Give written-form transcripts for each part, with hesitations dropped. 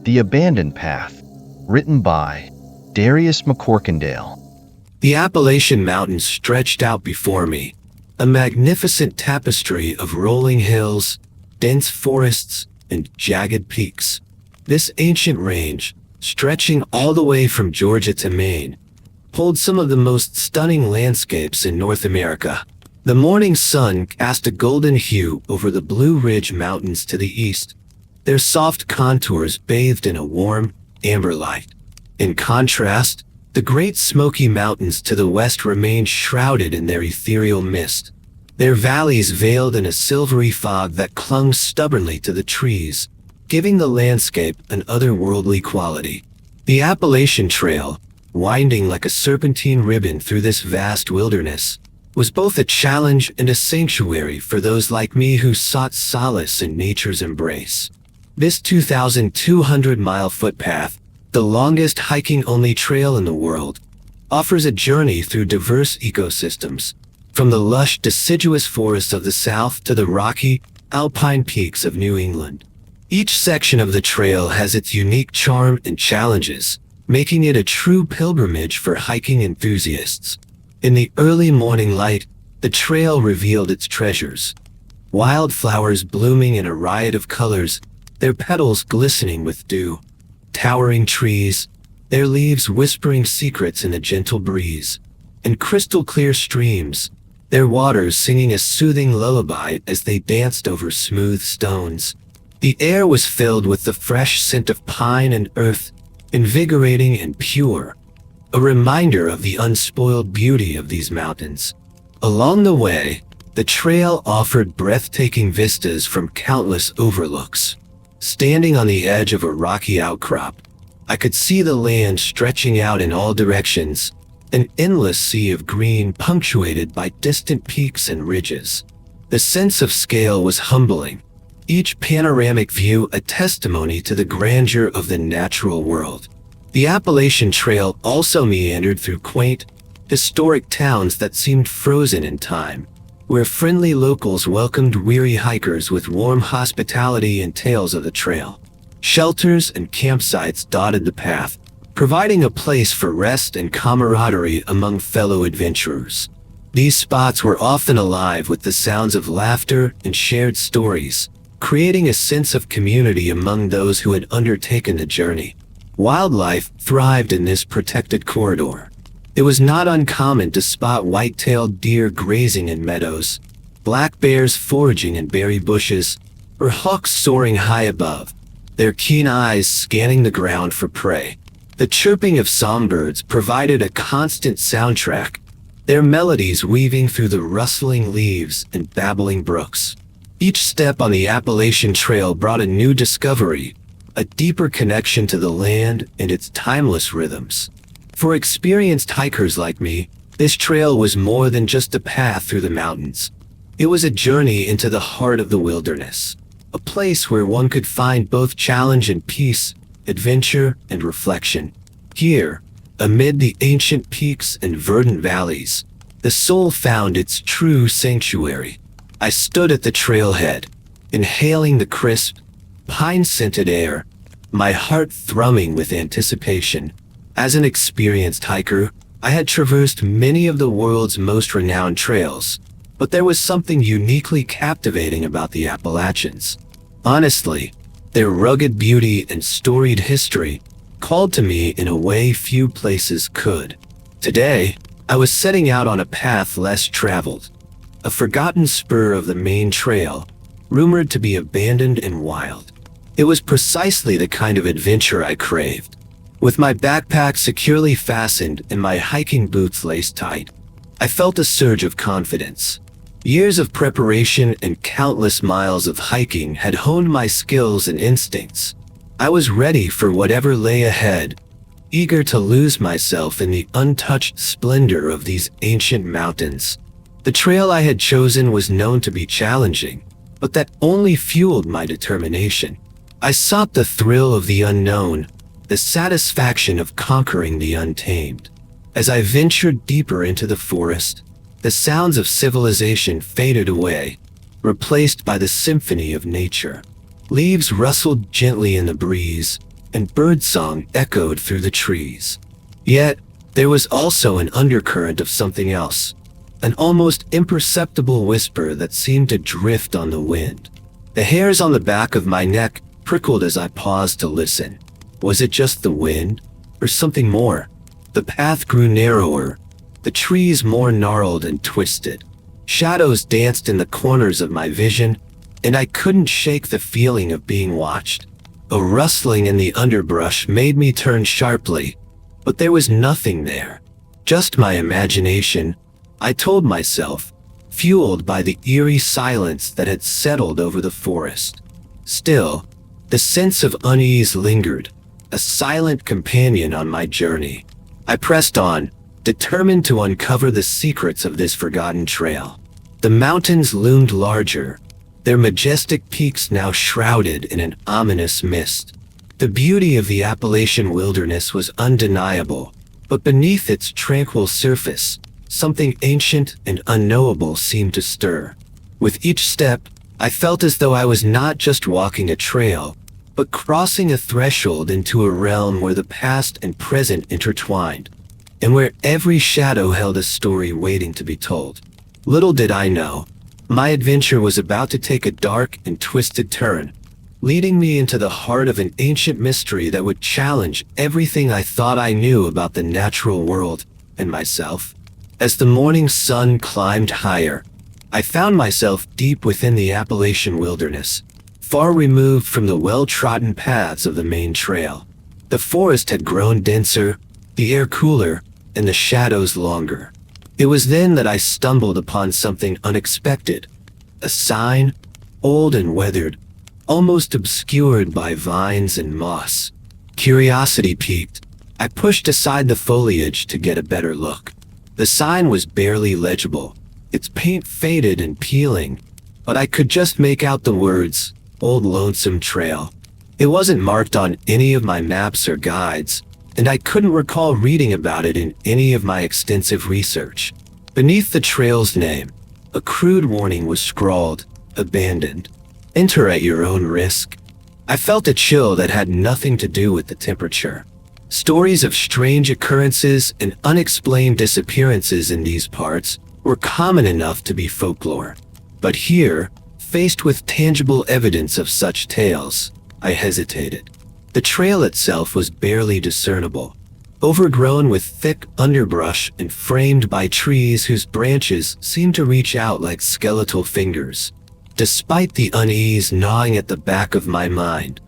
The Abandoned Path, written by Darius McCorkindale. The Appalachian Mountains stretched out before me, a magnificent tapestry of rolling hills, dense forests, and jagged peaks. This ancient range, stretching all the way from Georgia to Maine, holds some of the most stunning landscapes in North America. The morning sun cast a golden hue over the Blue Ridge Mountains to the east, their soft contours bathed in a warm, amber light. In contrast, the Great Smoky Mountains to the west remained shrouded in their ethereal mist, their valleys veiled in a silvery fog that clung stubbornly to the trees, giving the landscape an otherworldly quality. The Appalachian Trail, winding like a serpentine ribbon through this vast wilderness, was both a challenge and a sanctuary for those like me who sought solace in nature's embrace. This 2,200-mile footpath, the longest hiking-only trail in the world, offers a journey through diverse ecosystems, from the lush, deciduous forests of the South to the rocky, alpine peaks of New England. Each section of the trail has its unique charm and challenges, making it a true pilgrimage for hiking enthusiasts. In the early morning light, the trail revealed its treasures. Wildflowers blooming in a riot of colors, their petals glistening with dew. Towering trees, their leaves whispering secrets in a gentle breeze. And crystal-clear streams, their waters singing a soothing lullaby as they danced over smooth stones. The air was filled with the fresh scent of pine and earth, invigorating and pure, a reminder of the unspoiled beauty of these mountains. Along the way, the trail offered breathtaking vistas from countless overlooks. Standing on the edge of a rocky outcrop, I could see the land stretching out in all directions, an endless sea of green punctuated by distant peaks and ridges. The sense of scale was humbling, each panoramic view a testimony to the grandeur of the natural world. The Appalachian Trail also meandered through quaint, historic towns that seemed frozen in time, where friendly locals welcomed weary hikers with warm hospitality and tales of the trail. Shelters and campsites dotted the path, providing a place for rest and camaraderie among fellow adventurers. These spots were often alive with the sounds of laughter and shared stories, creating a sense of community among those who had undertaken the journey. Wildlife thrived in this protected corridor. It was not uncommon to spot white-tailed deer grazing in meadows, black bears foraging in berry bushes, or hawks soaring high above, their keen eyes scanning the ground for prey. The chirping of songbirds provided a constant soundtrack, their melodies weaving through the rustling leaves and babbling brooks. Each step on the Appalachian Trail brought a new discovery, a deeper connection to the land and its timeless rhythms. For experienced hikers like me, this trail was more than just a path through the mountains. It was a journey into the heart of the wilderness, a place where one could find both challenge and peace, adventure and reflection. Here, amid the ancient peaks and verdant valleys, the soul found its true sanctuary. I stood at the trailhead, inhaling the crisp, pine-scented air, my heart thrumming with anticipation. As an experienced hiker, I had traversed many of the world's most renowned trails, but there was something uniquely captivating about the Appalachians. Honestly, their rugged beauty and storied history called to me in a way few places could. Today, I was setting out on a path less traveled, a forgotten spur of the Maine Trail, rumored to be abandoned and wild. It was precisely the kind of adventure I craved. With my backpack securely fastened and my hiking boots laced tight, I felt a surge of confidence. Years of preparation and countless miles of hiking had honed my skills and instincts. I was ready for whatever lay ahead, eager to lose myself in the untouched splendor of these ancient mountains. The trail I had chosen was known to be challenging, but that only fueled my determination. I sought the thrill of the unknown, the satisfaction of conquering the untamed. As I ventured deeper into the forest, the sounds of civilization faded away, replaced by the symphony of nature. Leaves rustled gently in the breeze, and birdsong echoed through the trees. Yet, there was also an undercurrent of something else, an almost imperceptible whisper that seemed to drift on the wind. The hairs on the back of my neck prickled as I paused to listen. Was it just the wind, or something more? The path grew narrower, the trees more gnarled and twisted. Shadows danced in the corners of my vision, and I couldn't shake the feeling of being watched. A rustling in the underbrush made me turn sharply, but there was nothing there. Just my imagination, I told myself, fueled by the eerie silence that had settled over the forest. Still, the sense of unease lingered, a silent companion on my journey. I pressed on, determined to uncover the secrets of this forgotten trail. The mountains loomed larger, their majestic peaks now shrouded in an ominous mist. The beauty of the Appalachian wilderness was undeniable, but beneath its tranquil surface, something ancient and unknowable seemed to stir. With each step, I felt as though I was not just walking a trail, but crossing a threshold into a realm where the past and present intertwined, and where every shadow held a story waiting to be told. Little did I know, my adventure was about to take a dark and twisted turn, leading me into the heart of an ancient mystery that would challenge everything I thought I knew about the natural world and myself. As the morning sun climbed higher, I found myself deep within the Appalachian wilderness, far removed from the well-trodden paths of the Maine Trail. The forest had grown denser, the air cooler, and the shadows longer. It was then that I stumbled upon something unexpected, a sign, old and weathered, almost obscured by vines and moss. Curiosity piqued. I pushed aside the foliage to get a better look. The sign was barely legible, its paint faded and peeling, but I could just make out the words, Old Lonesome Trail. It wasn't marked on any of my maps or guides, and I couldn't recall reading about it in any of my extensive research. Beneath the trail's name, a crude warning was scrawled, abandoned. Enter at your own risk. I felt a chill that had nothing to do with the temperature. Stories of strange occurrences and unexplained disappearances in these parts were common enough to be folklore. But here, faced with tangible evidence of such tales, I hesitated. The trail itself was barely discernible, overgrown with thick underbrush and framed by trees whose branches seemed to reach out like skeletal fingers. Despite the unease gnawing at the back of my mind,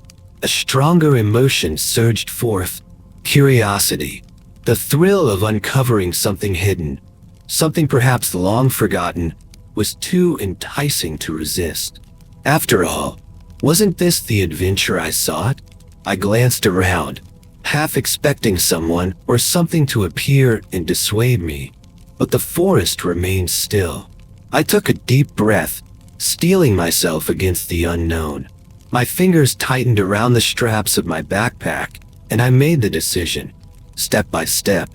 a stronger emotion surged forth: curiosity, the thrill of uncovering something hidden, something perhaps long forgotten, was too enticing to resist. After all, wasn't this the adventure I sought? I glanced around, half expecting someone or something to appear and dissuade me, but the forest remained still. I took a deep breath, steeling myself against the unknown. My fingers tightened around the straps of my backpack, and I made the decision. Step by step,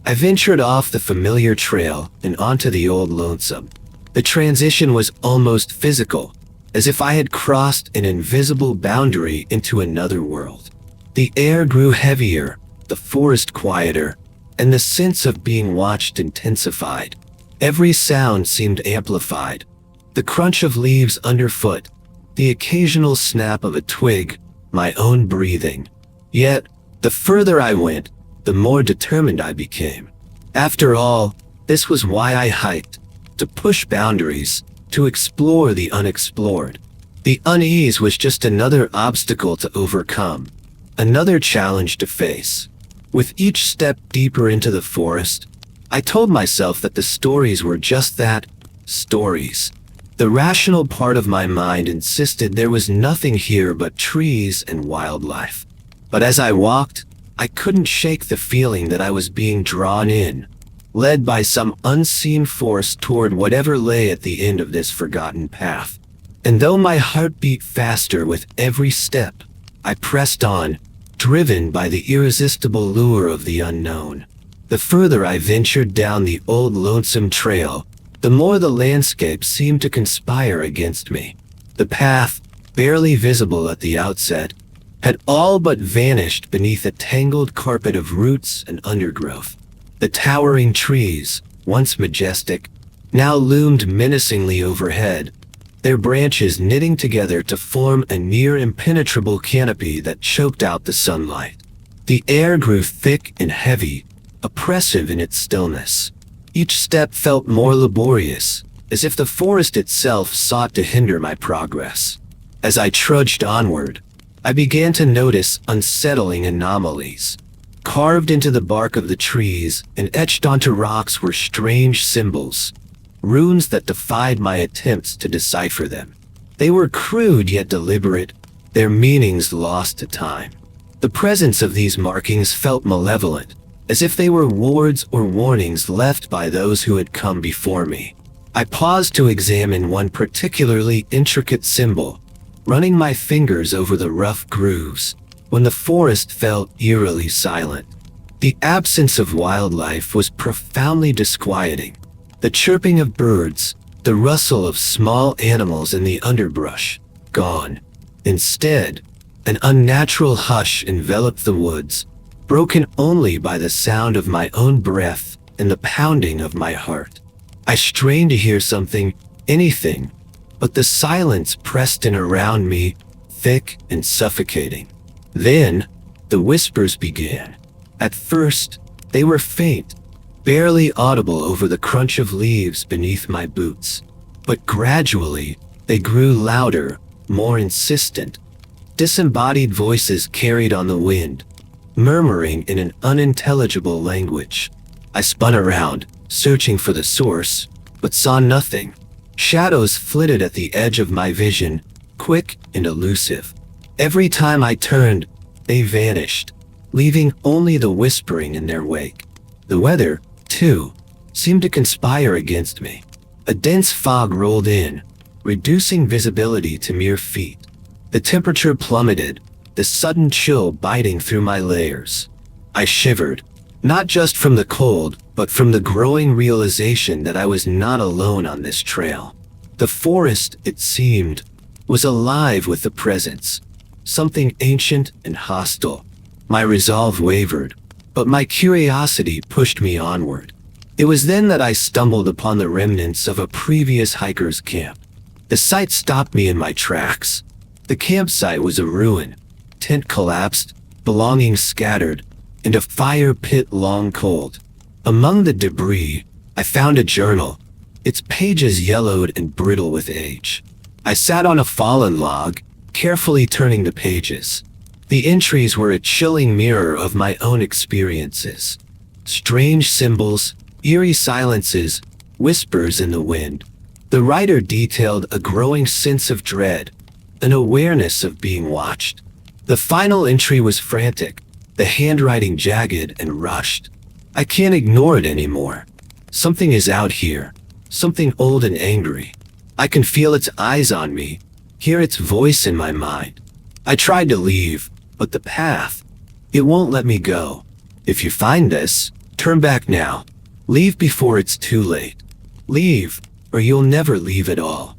I ventured off the familiar trail and onto the Old Lonesome. The transition was almost physical, as if I had crossed an invisible boundary into another world. The air grew heavier, the forest quieter, and the sense of being watched intensified. Every sound seemed amplified: the crunch of leaves underfoot, the occasional snap of a twig, my own breathing. Yet, the further I went, the more determined I became. After all, this was why I hiked: to push boundaries, to explore the unexplored. The unease was just another obstacle to overcome, another challenge to face. With each step deeper into the forest, I told myself that the stories were just that, stories. The rational part of my mind insisted there was nothing here but trees and wildlife. But as I walked, I couldn't shake the feeling that I was being drawn in, led by some unseen force toward whatever lay at the end of this forgotten path. And though my heart beat faster with every step, I pressed on, driven by the irresistible lure of the unknown. The further I ventured down the Old Lonesome Trail, the more the landscape seemed to conspire against me. The path, barely visible at the outset, had all but vanished beneath a tangled carpet of roots and undergrowth. The towering trees, once majestic, now loomed menacingly overhead, their branches knitting together to form a near impenetrable canopy that choked out the sunlight. The air grew thick and heavy, oppressive in its stillness. Each step felt more laborious, as if the forest itself sought to hinder my progress. As I trudged onward, I began to notice unsettling anomalies. Carved into the bark of the trees and etched onto rocks were strange symbols, runes that defied my attempts to decipher them. They were crude yet deliberate, their meanings lost to time. The presence of these markings felt malevolent, as if they were wards or warnings left by those who had come before me. I paused to examine one particularly intricate symbol, running my fingers over the rough grooves, when the forest felt eerily silent. The absence of wildlife was profoundly disquieting. The chirping of birds, the rustle of small animals in the underbrush, gone. Instead, an unnatural hush enveloped the woods, broken only by the sound of my own breath and the pounding of my heart. I strained to hear something, anything, but the silence pressed in around me, thick and suffocating. Then, the whispers began. At first, they were faint, barely audible over the crunch of leaves beneath my boots. But gradually, they grew louder, more insistent. Disembodied voices carried on the wind, murmuring in an unintelligible language. I spun around, searching for the source, but saw nothing. Shadows flitted at the edge of my vision, quick and elusive. Every time I turned, they vanished, leaving only the whispering in their wake. The weather, too, seemed to conspire against me. A dense fog rolled in, reducing visibility to mere feet. The temperature plummeted, the sudden chill biting through my layers. I shivered, not just from the cold, but from the growing realization that I was not alone on this trail. The forest, it seemed, was alive with the presence, something ancient and hostile. My resolve wavered, but my curiosity pushed me onward. It was then that I stumbled upon the remnants of a previous hiker's camp. The sight stopped me in my tracks. The campsite was a ruin, tent collapsed, belongings scattered, and a fire pit long cold. Among the debris, I found a journal, its pages yellowed and brittle with age. I sat on a fallen log, carefully turning the pages. The entries were a chilling mirror of my own experiences. Strange symbols, eerie silences, whispers in the wind. The writer detailed a growing sense of dread, an awareness of being watched. The final entry was frantic, the handwriting jagged and rushed. I can't ignore it anymore. Something is out here, something old and angry. I can feel its eyes on me, hear its voice in my mind. I tried to leave, but the path, it won't let me go. If you find this, turn back now. Leave before it's too late. Leave, or you'll never leave at all.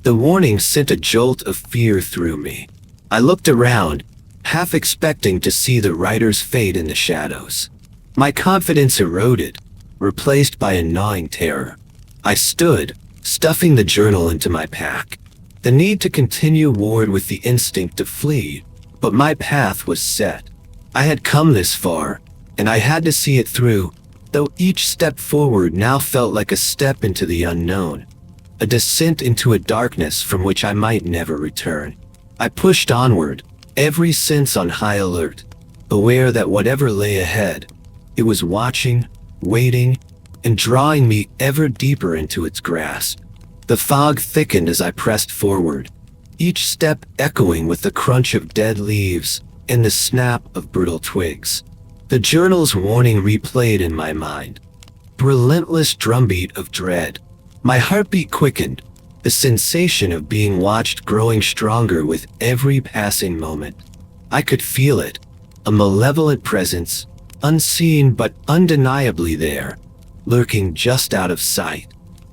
The warning sent a jolt of fear through me. I looked around, half expecting to see the writer's fate in the shadows. My confidence eroded, replaced by a gnawing terror. I stood, stuffing the journal into my pack. The need to continue warred with the instinct to flee, but my path was set. I had come this far, and I had to see it through, though each step forward now felt like a step into the unknown, a descent into a darkness from which I might never return. I pushed onward, every sense on high alert, aware that whatever lay ahead, it was watching, waiting, and drawing me ever deeper into its grasp. The fog thickened as I pressed forward, each step echoing with the crunch of dead leaves and the snap of brittle twigs. The journal's warning replayed in my mind, relentless drumbeat of dread. My heartbeat quickened, the sensation of being watched growing stronger with every passing moment. I could feel it, a malevolent presence, unseen but undeniably there, lurking just out of sight.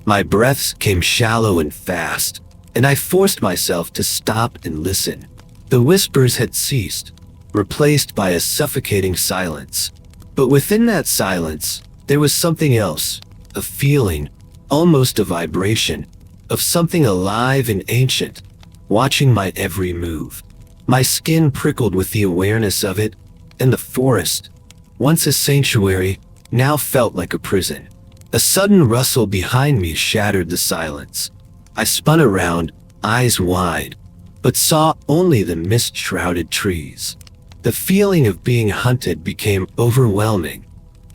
My breaths came shallow and fast, and I forced myself to stop and listen. The whispers had ceased, replaced by a suffocating silence. But within that silence, there was something else, a feeling, almost a vibration, of something alive and ancient, watching my every move. My skin prickled with the awareness of it, and the forest, once a sanctuary, now felt like a prison. A sudden rustle behind me shattered the silence. I spun around, eyes wide, but saw only the mist-shrouded trees. The feeling of being hunted became overwhelming,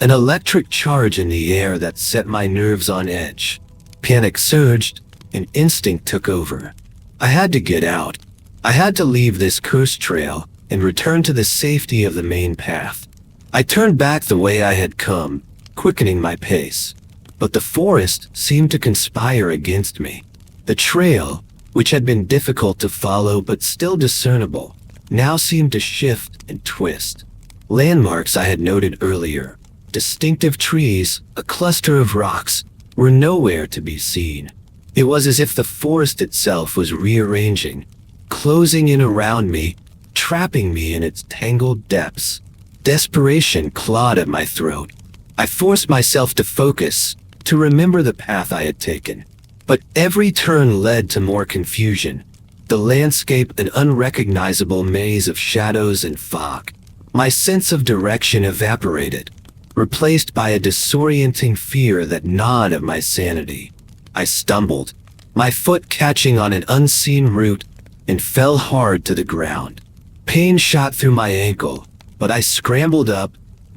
an electric charge in the air that set my nerves on edge. Panic surged, and instinct took over. I had to get out. I had to leave this cursed trail and return to the safety of the main path. I turned back the way I had come, quickening my pace. But the forest seemed to conspire against me. The trail, which had been difficult to follow but still discernible, now seemed to shift and twist. Landmarks I had noted earlier, distinctive trees, a cluster of rocks, were nowhere to be seen. It was as if the forest itself was rearranging, closing in around me, trapping me in its tangled depths. Desperation clawed at my throat. I forced myself to focus, to remember the path I had taken. But every turn led to more confusion. The landscape an unrecognizable maze of shadows and fog. My sense of direction evaporated, replaced by a disorienting fear that gnawed at my sanity. I stumbled, my foot catching on an unseen root, and fell hard to the ground. Pain shot through my ankle, but I scrambled up,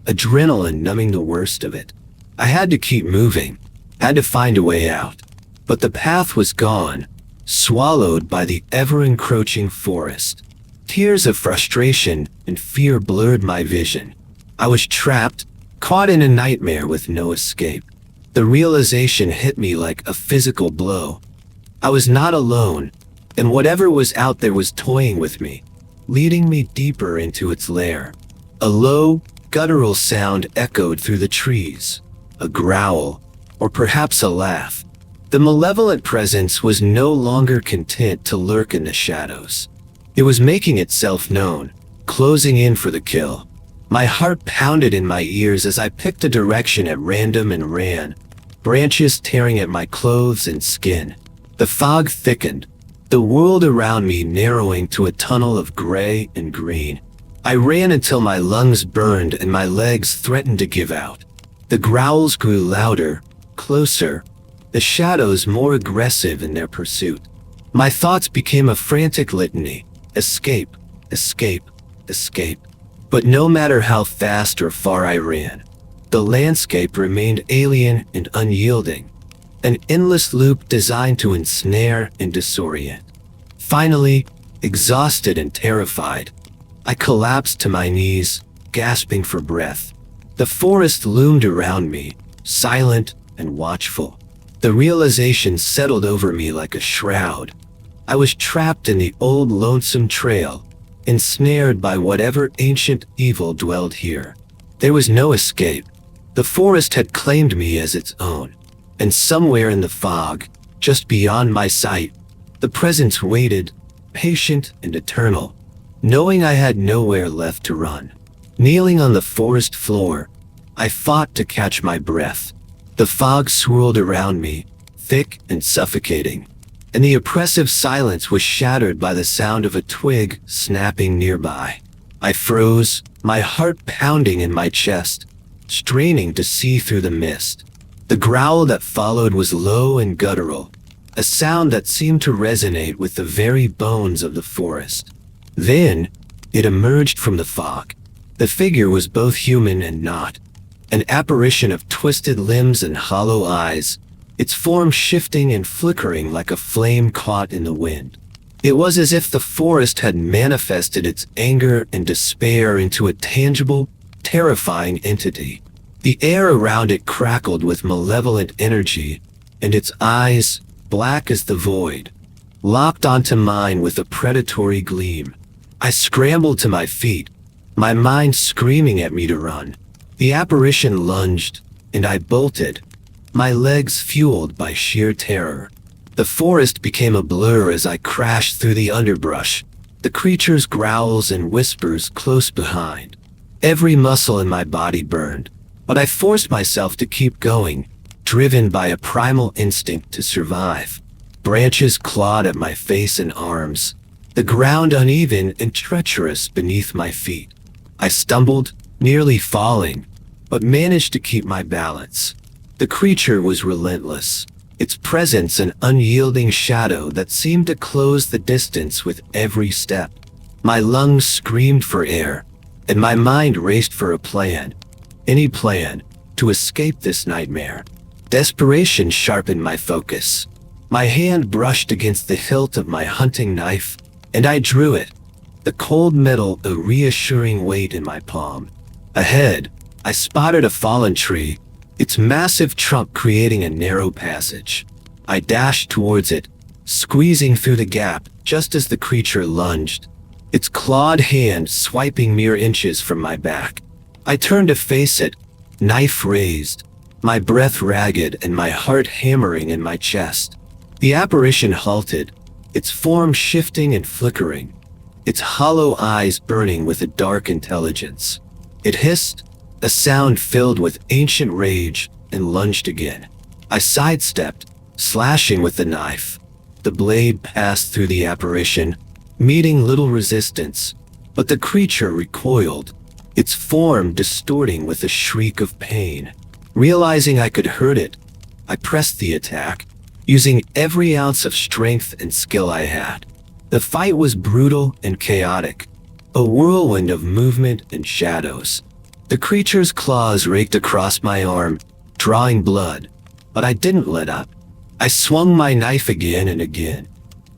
adrenaline numbing the worst of it. I had to keep moving, had to find a way out. But the path was gone, swallowed by the ever-encroaching forest. Tears of frustration and fear blurred my vision. I was trapped, caught in a nightmare with no escape. The realization hit me like a physical blow. I was not alone, and whatever was out there was toying with me, leading me deeper into its lair. A low, guttural sound echoed through the trees, a growl, or perhaps a laugh. The malevolent presence was no longer content to lurk in the shadows. It was making itself known, closing in for the kill. My heart pounded in my ears as I picked a direction at random and ran, branches tearing at my clothes and skin. The fog thickened, the world around me narrowing to a tunnel of gray and green. I ran until my lungs burned and my legs threatened to give out. The growls grew louder, closer, the shadows more aggressive in their pursuit. My thoughts became a frantic litany: escape, escape, escape. But no matter how fast or far I ran, the landscape remained alien and unyielding, an endless loop designed to ensnare and disorient. Finally, exhausted and terrified, I collapsed to my knees, gasping for breath. The forest loomed around me, silent and watchful. The realization settled over me like a shroud. I was trapped in the Old Lonesome Trail, ensnared by whatever ancient evil dwelled here. There was no escape. The forest had claimed me as its own, and somewhere in the fog, just beyond my sight, the presence waited, patient and eternal, knowing I had nowhere left to run. Kneeling on the forest floor, I fought to catch my breath. The fog swirled around me, thick and suffocating, and the oppressive silence was shattered by the sound of a twig snapping nearby. I froze, my heart pounding in my chest, straining to see through the mist. The growl that followed was low and guttural, a sound that seemed to resonate with the very bones of the forest. Then, it emerged from the fog. The figure was both human and not, an apparition of twisted limbs and hollow eyes, its form shifting and flickering like a flame caught in the wind. It was as if the forest had manifested its anger and despair into a tangible, terrifying entity. The air around it crackled with malevolent energy, and its eyes, black as the void, locked onto mine with a predatory gleam. I scrambled to my feet, my mind screaming at me to run. The apparition lunged, and I bolted, my legs fueled by sheer terror. The forest became a blur as I crashed through the underbrush, the creature's growls and whispers close behind. Every muscle in my body burned, but I forced myself to keep going, driven by a primal instinct to survive. Branches clawed at my face and arms, the ground uneven and treacherous beneath my feet. I stumbled, nearly falling, but managed to keep my balance. The creature was relentless, its presence an unyielding shadow that seemed to close the distance with every step. My lungs screamed for air, and my mind raced for a plan, any plan, to escape this nightmare. Desperation sharpened my focus. My hand brushed against the hilt of my hunting knife, and I drew it, the cold metal a reassuring weight in my palm. Ahead, I spotted a fallen tree, its massive trunk creating a narrow passage. I dashed towards it, squeezing through the gap just as the creature lunged, its clawed hand swiping mere inches from my back. I turned to face it, knife raised, my breath ragged and my heart hammering in my chest. The apparition halted, its form shifting and flickering, its hollow eyes burning with a dark intelligence. It hissed, a sound filled with ancient rage, and lunged again. I sidestepped, slashing with the knife. The blade passed through the apparition, meeting little resistance, but the creature recoiled, its form distorting with a shriek of pain. Realizing I could hurt it, I pressed the attack, using every ounce of strength and skill I had. The fight was brutal and chaotic, a whirlwind of movement and shadows. The creature's claws raked across my arm, drawing blood, but I didn't let up. I swung my knife again and again,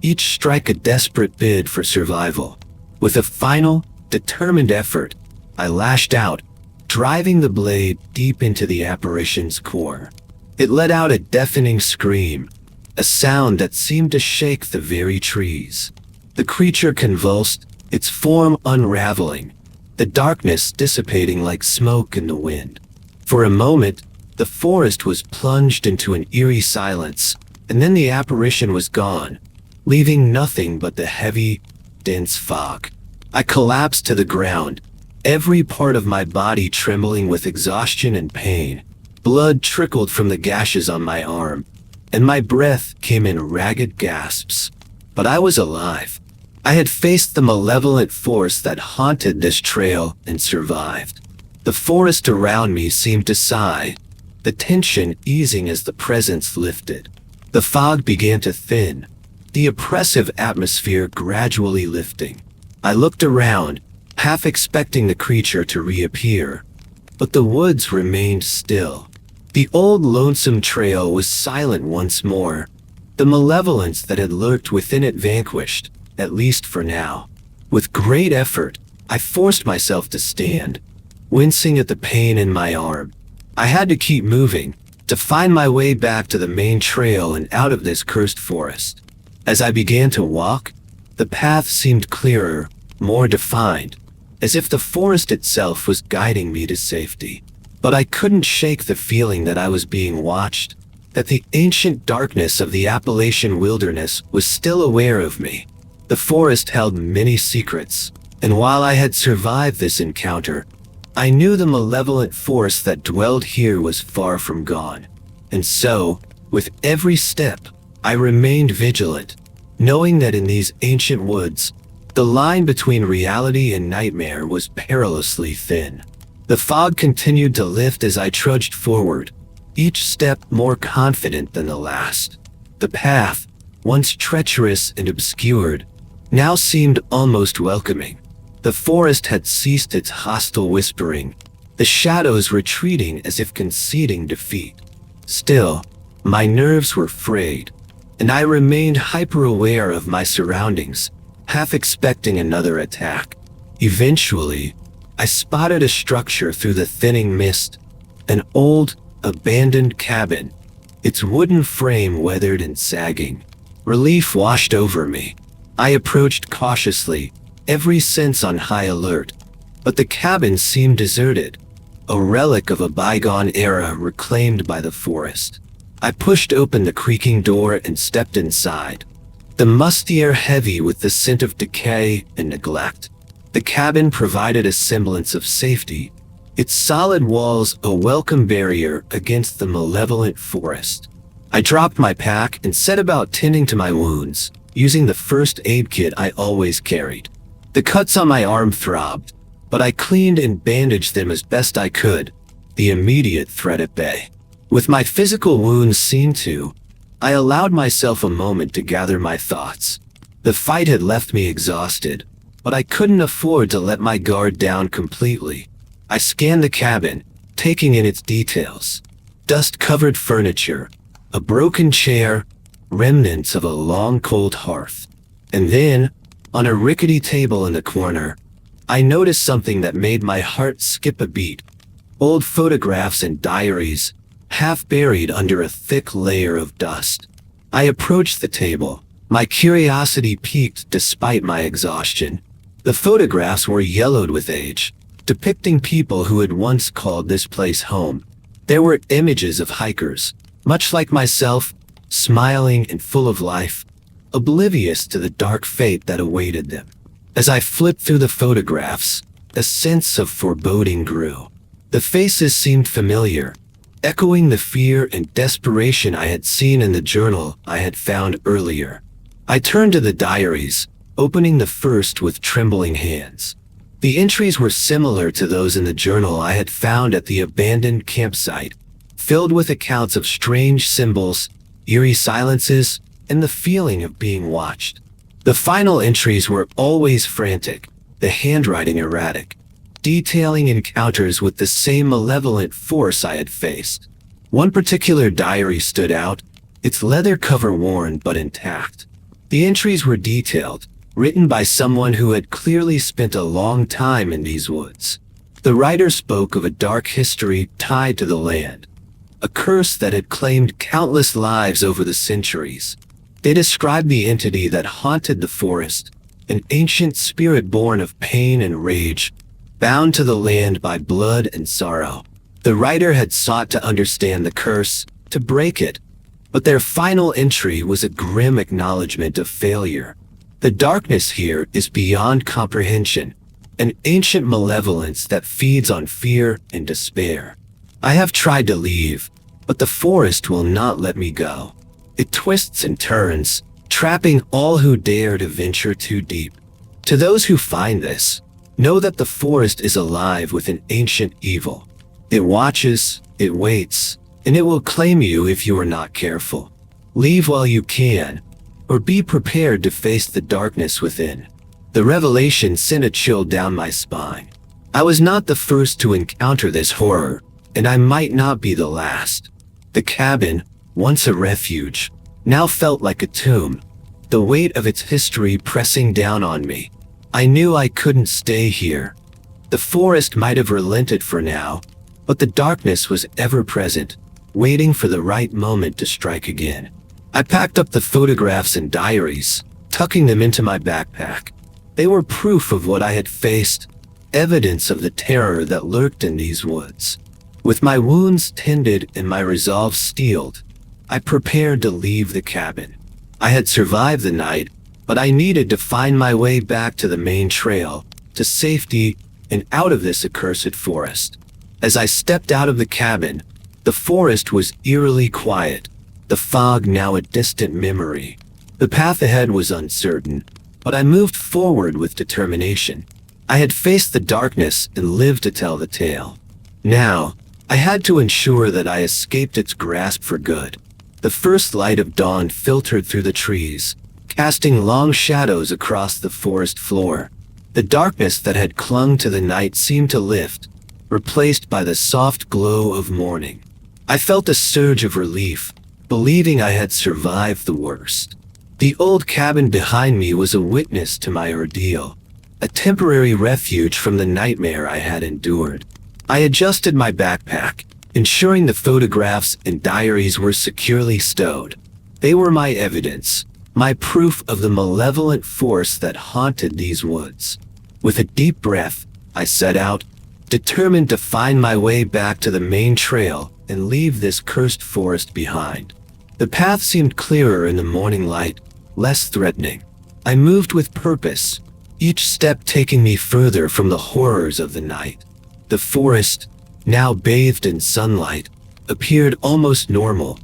each strike a desperate bid for survival. With a final, determined effort, I lashed out, driving the blade deep into the apparition's core. It let out a deafening scream, a sound that seemed to shake the very trees. The creature convulsed, its form unraveling, the darkness dissipating like smoke in the wind. For a moment, the forest was plunged into an eerie silence, and then the apparition was gone, leaving nothing but the heavy, dense fog. I collapsed to the ground, every part of my body trembling with exhaustion and pain. Blood trickled from the gashes on my arm, and my breath came in ragged gasps. But I was alive. I had faced the malevolent force that haunted this trail and survived. The forest around me seemed to sigh, the tension easing as the presence lifted. The fog began to thin, the oppressive atmosphere gradually lifting. I looked around, half expecting the creature to reappear, but the woods remained still. The Old Lonesome Trail was silent once more, the malevolence that had lurked within it vanquished, at least for now. With great effort, I forced myself to stand, wincing at the pain in my arm. I had to keep moving, to find my way back to the main trail and out of this cursed forest. As I began to walk, the path seemed clearer, more defined, as if the forest itself was guiding me to safety. But I couldn't shake the feeling that I was being watched, that the ancient darkness of the Appalachian wilderness was still aware of me. The forest held many secrets, and while I had survived this encounter, I knew the malevolent force that dwelled here was far from gone. And so, with every step, I remained vigilant, knowing that in these ancient woods, the line between reality and nightmare was perilously thin. The fog continued to lift as I trudged forward, each step more confident than the last. The path, once treacherous and obscured, now seemed almost welcoming. The forest had ceased its hostile whispering, the shadows retreating as if conceding defeat. Still, my nerves were frayed, and I remained hyper-aware of my surroundings, half expecting another attack. Eventually, I spotted a structure through the thinning mist, an old, abandoned cabin, its wooden frame weathered and sagging. Relief washed over me. I approached cautiously, every sense on high alert, but the cabin seemed deserted, a relic of a bygone era reclaimed by the forest. I pushed open the creaking door and stepped inside. the musty air heavy with the scent of decay and neglect. The cabin provided a semblance of safety, its solid walls a welcome barrier against the malevolent forest. I dropped my pack and set about tending to my wounds, using the first aid kit I always carried. The cuts on my arm throbbed, but I cleaned and bandaged them as best I could, the immediate threat at bay. With my physical wounds seen to, I allowed myself a moment to gather my thoughts. The fight had left me exhausted, but I couldn't afford to let my guard down completely. I scanned the cabin, taking in its details. Dust-covered furniture, a broken chair, remnants of a long cold hearth. And then, on a rickety table in the corner, I noticed something that made my heart skip a beat. Old photographs and diaries, half buried under a thick layer of dust. I approached the table, my curiosity piqued despite my exhaustion. The photographs were yellowed with age, depicting people who had once called this place home. There were images of hikers, much like myself, smiling and full of life, oblivious to the dark fate that awaited them. As I flipped through the photographs, a sense of foreboding grew. The faces seemed familiar, echoing the fear and desperation I had seen in the journal I had found earlier. I turned to the diaries, opening the first with trembling hands. The entries were similar to those in the journal I had found at the abandoned campsite, filled with accounts of strange symbols, eerie silences, and the feeling of being watched. The final entries were always frantic, the handwriting erratic, detailing encounters with the same malevolent force I had faced. One particular diary stood out, its leather cover worn but intact. The entries were detailed, written by someone who had clearly spent a long time in these woods. The writer spoke of a dark history tied to the land, a curse that had claimed countless lives over the centuries. They described the entity that haunted the forest, an ancient spirit born of pain and rage, bound to the land by blood and sorrow. The writer had sought to understand the curse, to break it, but their final entry was a grim acknowledgement of failure. The darkness here is beyond comprehension, an ancient malevolence that feeds on fear and despair. I have tried to leave, but the forest will not let me go. It twists and turns, trapping all who dare to venture too deep. To those who find this, know that the forest is alive with an ancient evil. It watches, it waits, and it will claim you if you are not careful. Leave while you can, or be prepared to face the darkness within. The revelation sent a chill down my spine. I was not the first to encounter this horror, and I might not be the last. The cabin, once a refuge, now felt like a tomb, the weight of its history pressing down on me. I knew I couldn't stay here. The forest might have relented for now, but the darkness was ever present, waiting for the right moment to strike again. I packed up the photographs and diaries, tucking them into my backpack. They were proof of what I had faced, evidence of the terror that lurked in these woods. With my wounds tended and my resolve steeled, I prepared to leave the cabin. I had survived the night, but I needed to find my way back to the main trail, to safety, and out of this accursed forest. As I stepped out of the cabin, the forest was eerily quiet, the fog now a distant memory. The path ahead was uncertain, but I moved forward with determination. I had faced the darkness and lived to tell the tale. Now, I had to ensure that I escaped its grasp for good. The first light of dawn filtered through the trees, casting long shadows across the forest floor. The darkness that had clung to the night seemed to lift, replaced by the soft glow of morning. I felt a surge of relief, believing I had survived the worst. The old cabin behind me was a witness to my ordeal, a temporary refuge from the nightmare I had endured. I adjusted my backpack, ensuring the photographs and diaries were securely stowed. They were my evidence, my proof of the malevolent force that haunted these woods. With a deep breath, I set out, determined to find my way back to the main trail and leave this cursed forest behind. The path seemed clearer in the morning light, less threatening. I moved with purpose, each step taking me further from the horrors of the night. The forest, now bathed in sunlight, appeared almost normal,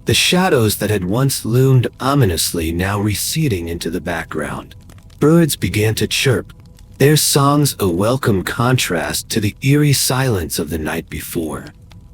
the shadows that had once loomed ominously now receding into the background. Birds began to chirp, their songs a welcome contrast to the eerie silence of the night before.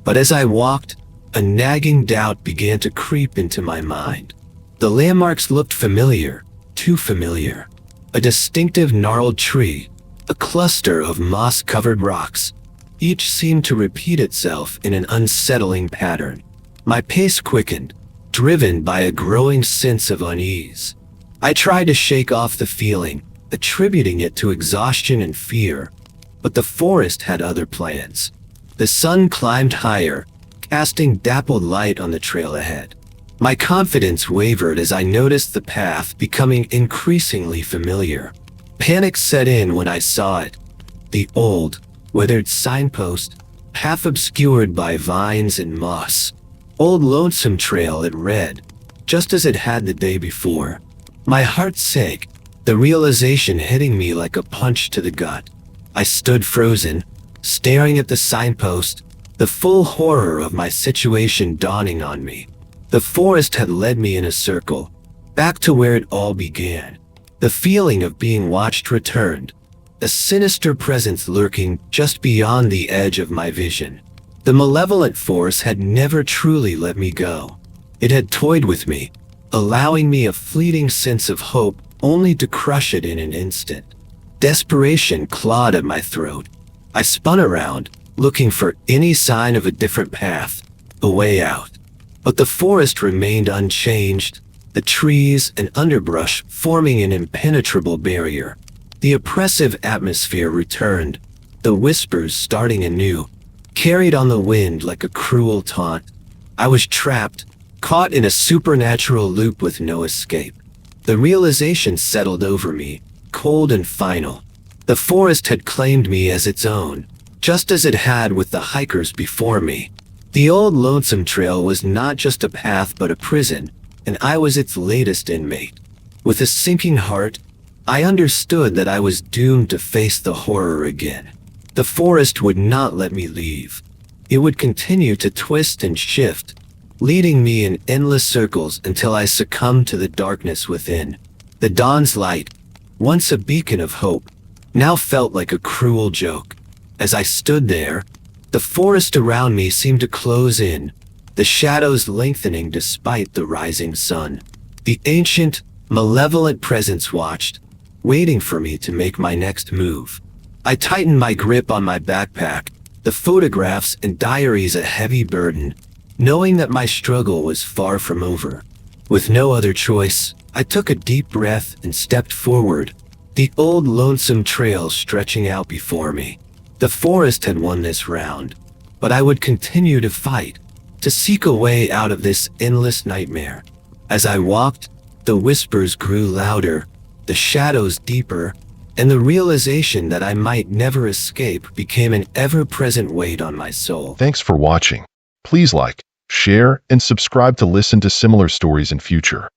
But as I walked, a nagging doubt began to creep into my mind. The landmarks looked familiar, too familiar. A distinctive gnarled tree, a cluster of moss-covered rocks. Each seemed to repeat itself in an unsettling pattern. My pace quickened, driven by a growing sense of unease. I tried to shake off the feeling, attributing it to exhaustion and fear, but the forest had other plans. The sun climbed higher, casting dappled light on the trail ahead. My confidence wavered as I noticed the path becoming increasingly familiar. Panic set in when I saw it. The old, weathered signpost, half obscured by vines and moss. Old Lonesome Trail, it read, just as it had the day before. My heart sank, the realization hitting me like a punch to the gut. I stood frozen, staring at the signpost, the full horror of my situation dawning on me. The forest had led me in a circle, back to where it all began. The feeling of being watched returned, a sinister presence lurking just beyond the edge of my vision. The malevolent force had never truly let me go. It had toyed with me, allowing me a fleeting sense of hope only to crush it in an instant. Desperation clawed at my throat. I spun around, looking for any sign of a different path, a way out. But the forest remained unchanged, the trees and underbrush forming an impenetrable barrier. The oppressive atmosphere returned, the whispers starting anew, carried on the wind like a cruel taunt. I was trapped, caught in a supernatural loop with no escape. The realization settled over me, cold and final. The forest had claimed me as its own, just as it had with the hikers before me. The Old Lonesome Trail was not just a path but a prison, and I was its latest inmate. With a sinking heart, I understood that I was doomed to face the horror again. The forest would not let me leave. It would continue to twist and shift, leading me in endless circles until I succumbed to the darkness within. The dawn's light, once a beacon of hope, now felt like a cruel joke. As I stood there, the forest around me seemed to close in, the shadows lengthening despite the rising sun. The ancient, malevolent presence watched, waiting for me to make my next move. I tightened my grip on my backpack, the photographs and diaries a heavy burden, knowing that my struggle was far from over. With no other choice, I took a deep breath and stepped forward, the Old Lonesome Trail stretching out before me. The forest had won this round, but I would continue to fight, to seek a way out of this endless nightmare. As I walked, the whispers grew louder, the shadows deeper, and the realization that I might never escape became an ever-present weight on my soul. Thanks for watching. Please like, share, and subscribe to listen to similar stories in future.